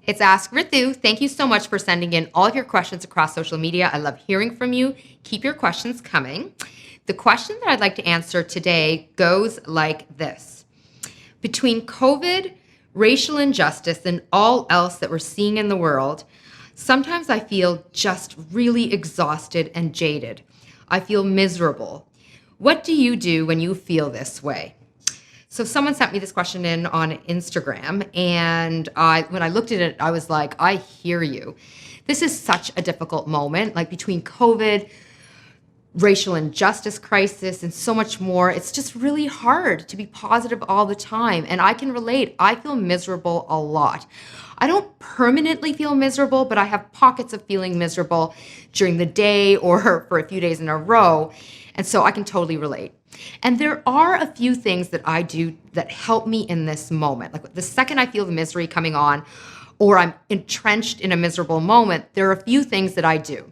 It's Ask Ritu. Thank you so much for sending in all of your questions across social media. I love hearing from you. Keep your questions coming. The question that I'd like to answer today goes like this. Between COVID, racial injustice, and all else that we're seeing in the world, sometimes I feel just really exhausted and jaded. I feel miserable. What do you do when you feel this way? So someone sent me this question in on Instagram, and when I looked at it, I was like, I hear you. This is such a difficult moment, like between COVID, racial injustice crisis, and so much more. It's just really hard to be positive all the time. And I can relate. I feel miserable a lot. I don't permanently feel miserable, but I have pockets of feeling miserable during the day or for a few days in a row. And so I can totally relate. And there are a few things that I do that help me in this moment. Like the second I feel the misery coming on or I'm entrenched in a miserable moment, there are a few things that I do.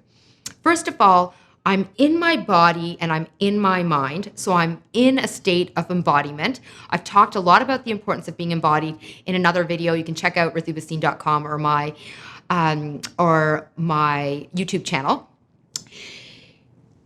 First of all, I'm in my body and I'm in my mind. So I'm in a state of embodiment. I've talked a lot about the importance of being embodied in another video. You can check out ritubhasin.com or my YouTube channel.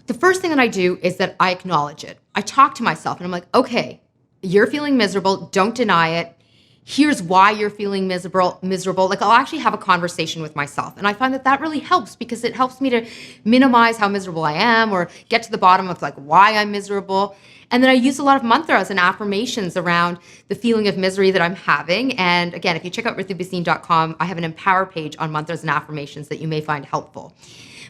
The first thing that I do is that I acknowledge it. I talk to myself and I'm like, okay, you're feeling miserable. Don't deny it. Here's why you're feeling miserable. Like I'll actually have a conversation with myself. And I find that that really helps because it helps me to minimize how miserable I am or get to the bottom of like why I'm miserable. And then I use a lot of mantras and affirmations around the feeling of misery that I'm having. And again, if you check out ritubhasin.com, I have an empower page on mantras and affirmations that you may find helpful.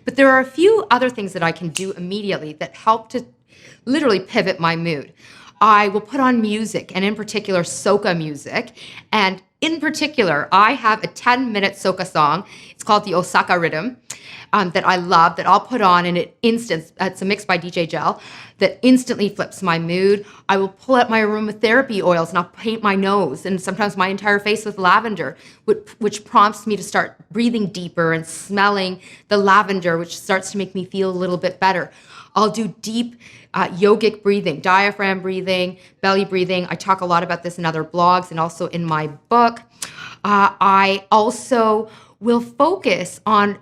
But there are a few other things that I can do immediately that help to literally pivot my mood. I will put on music, and in particular, soca music. And in particular, I have a 10-minute soca song. It's called the Osaka Rhythm that I love, that I'll put on, and it's a mix by DJ Gel, that instantly flips my mood. I will pull out my aromatherapy oils, and I'll paint my nose, and sometimes my entire face with lavender, which prompts me to start breathing deeper and smelling the lavender, which starts to make me feel a little bit better. I'll do deep yogic breathing, diaphragm breathing, belly breathing. I talk a lot about this in other blogs and also in my book. I also will focus on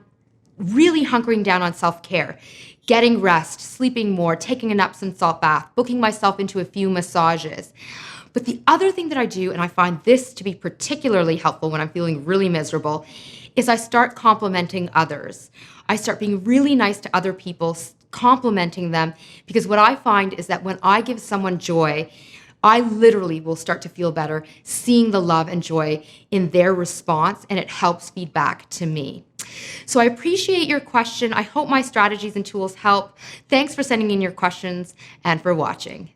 really hunkering down on self-care, getting rest, sleeping more, taking an Epsom salt bath, booking myself into a few massages. But the other thing that I do, and I find this to be particularly helpful when I'm feeling really miserable, is I start complimenting others. I start being really nice to other people, complimenting them, because what I find is that when I give someone joy, I literally will start to feel better seeing the love and joy in their response, and it helps feed back to me. So I appreciate your question. I hope my strategies and tools help. Thanks for sending in your questions and for watching.